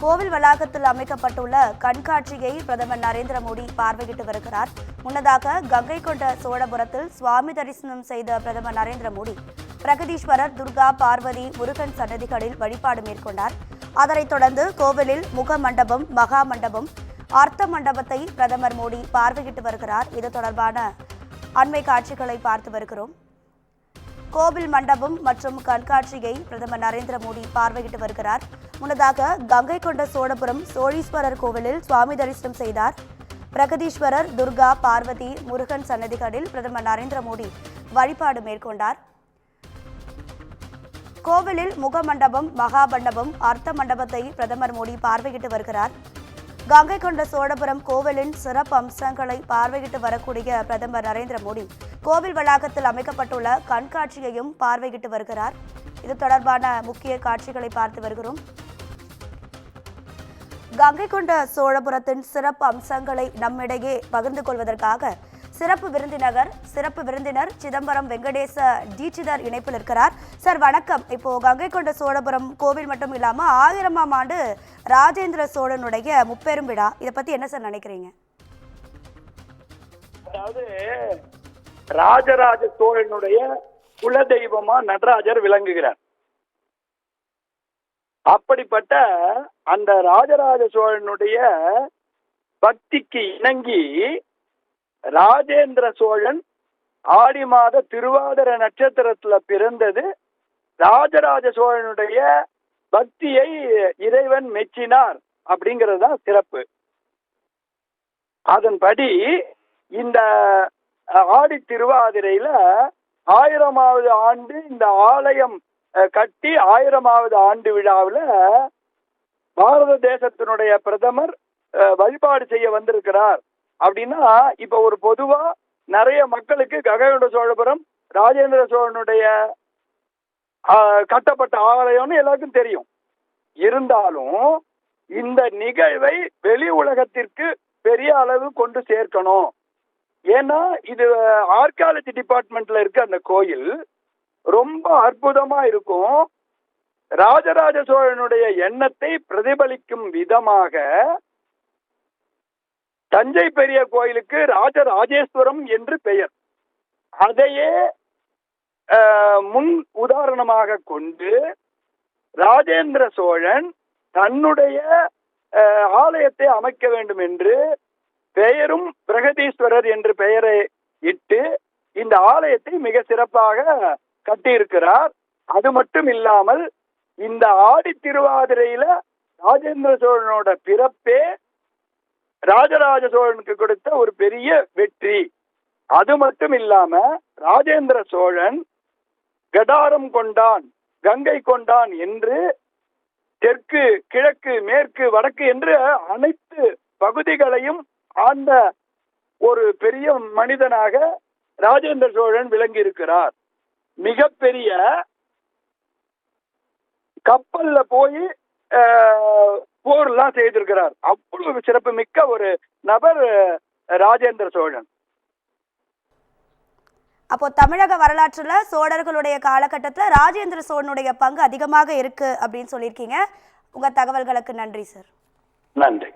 கோவில் வளாகத்தில் அமைக்கப்பட்டுள்ள கண்காட்சியை பிரதமர் நரேந்திர மோடி பார்வையிட்டு வருகிறார். முன்னதாக கங்கை கொண்ட சோழபுரத்தில் சுவாமி தரிசனம் செய்த பிரதமர் நரேந்திர மோடி பிரகதீஸ்வரர், துர்கா, பார்வதி, முருகன் சன்னதிகளில் வழிபாடு மேற்கொண்டார். அதனைத் தொடர்ந்து கோவிலில் முக மண்டபம், மகா மண்டபம், அர்த்த மண்டபத்தை பிரதமர் மோடி பார்வையிட்டு வருகிறார். இது தொடர்பான அண்மை காட்சிகளை பார்த்து வருகிறோம். கோவில் மண்டபம் மற்றும் கண்காட்சியை பிரதமர் நரேந்திர மோடி பார்வையிட்டு வருகிறார். முன்னதாக கங்கை கொண்ட சோழபுரம் சோழீஸ்வரர் கோவிலில் சுவாமி தரிசனம் செய்தார். பிரகதீஸ்வரர், துர்கா, பார்வதி, முருகன் சன்னதிகளில் பிரதமர் நரேந்திர மோடி வழிபாடு மேற்கொண்டார். கோவிலில் முகமண்டபம், மகாமண்டபம், அர்த்த மண்டபத்தை பிரதமர் மோடி பார்வையிட்டு வருகிறார். கங்கை கொண்ட சோழபுரம் கோவிலின் சிறப்பு அம்சங்களை பார்வையிட்டு வரக்கூடிய பிரதமர் நரேந்திர மோடி கோவில் வளாகத்தில் அமைக்கப்பட்டுள்ள கண்காட்சியையும் பார்வையிட்டு வருகிறார். இது தொடர்பான முக்கிய காட்சிகளை பார்த்து வருகிறோம். கங்கை கொண்ட சோழபுரத்தின் சிறப்பு அம்சங்களை நம்மிடையே பகிர்ந்து கொள்வதற்காக சிறப்பு விருந்தினர் சிதம்பரம் வெங்கடேச தீட்சிதர் இணைப்பில் இருக்கிறார். சார் வணக்கம். இப்போ கங்கை கொண்ட சோழபுரம் கோவில் மட்டும் இல்லாம 1000ஆம் ஆண்டு ராஜேந்திர சோழனுடைய முப்பெரும் விழா, இதை பத்தி என்ன சார் நினைக்கிறீங்க? அதாவது ராஜராஜ சோழனுடைய குலதெய்வமா நடராஜர் விளங்குகிறார். அப்படிப்பட்ட அந்த ராஜராஜ சோழனுடைய பக்திக்கு இணங்கி ராஜேந்திர சோழன் ஆடி மாத திருவாதிரை நட்சத்திரத்துல பிறந்தது. ராஜராஜ சோழனுடைய பக்தியை இறைவன் மெச்சினார் அப்படிங்கிறது தான் சிறப்பு. அதன்படி இந்த ஆடி திருவாதிரையில 1000ஆவது ஆண்டு இந்த ஆலயம் கட்டி 1000ஆவது ஆண்டு விழாவில் பாரத தேசத்தினுடைய பிரதமர் வழிபாடு செய்ய வந்திருக்கிறார். அப்படின்னா இப்ப ஒரு பொதுவா நிறைய மக்களுக்கு கங்கை கொண்ட சோழபுரம் ராஜேந்திர சோழனுடைய கட்டப்பட்ட ஆலயம்னு எல்லாருக்கும் தெரியும். இருந்தாலும் இந்த நிகழ்வை வெளி உலகத்திற்கு பெரிய அளவு கொண்டு சேர்க்கணும். ஏன்னா இது ஆர்கியாலஜி டிபார்ட்மெண்ட்ல இருக்க அந்த கோயில் ரொம்ப அற்புதமா இருக்கும். ராஜராஜ சோழனுடைய எண்ணத்தை பிரதிபலிக்கும் விதமாக தஞ்சை பெரிய கோயிலுக்கு ராஜராஜேஸ்வரம் என்று பெயர். அதையே முன் உதாரணமாக கொண்டு ராஜேந்திர சோழன் தன்னுடைய ஆலயத்தை அமைக்க வேண்டும் என்று பெயரும் பிரகதீஸ்வரர் என்று பெயரை இட்டு இந்த ஆலயத்தை மிக சிறப்பாக கட்டியிருக்கிறார். அது மட்டும் இல்லாமல் இந்த ஆடி திருவாதிரையில ராஜேந்திர சோழனோட பிறப்பே ராஜராஜ சோழனுக்கு கொடுத்த ஒரு பெரிய வெற்றி. அது மட்டும் இல்லாம ராஜேந்திர சோழன் கடாரம் கொண்டான், கங்கை கொண்டான் என்று தெற்கு, கிழக்கு, மேற்கு, வடக்கு என்று அனைத்து பகுதிகளையும் ஆண்ட ஒரு பெரிய மனிதனாக ராஜேந்திர சோழன் விளங்கி இருக்கிறார். மிகப்பெரிய கப்பல்ல போய் போர்லாம் செய்திருக்கிறார். அவ்வளவு சிறப்பு மிக்க ஒரு நபர் ராஜேந்திர சோழன். அப்போ தமிழக வரலாற்றுல சோழர்களுடைய காலகட்டத்தில் ராஜேந்திர சோழனுடைய பங்கு அதிகமாக இருக்கு அப்படின்னு சொல்லியிருக்கீங்க. உங்க தகவல்களுக்கு நன்றி சார். நன்றி.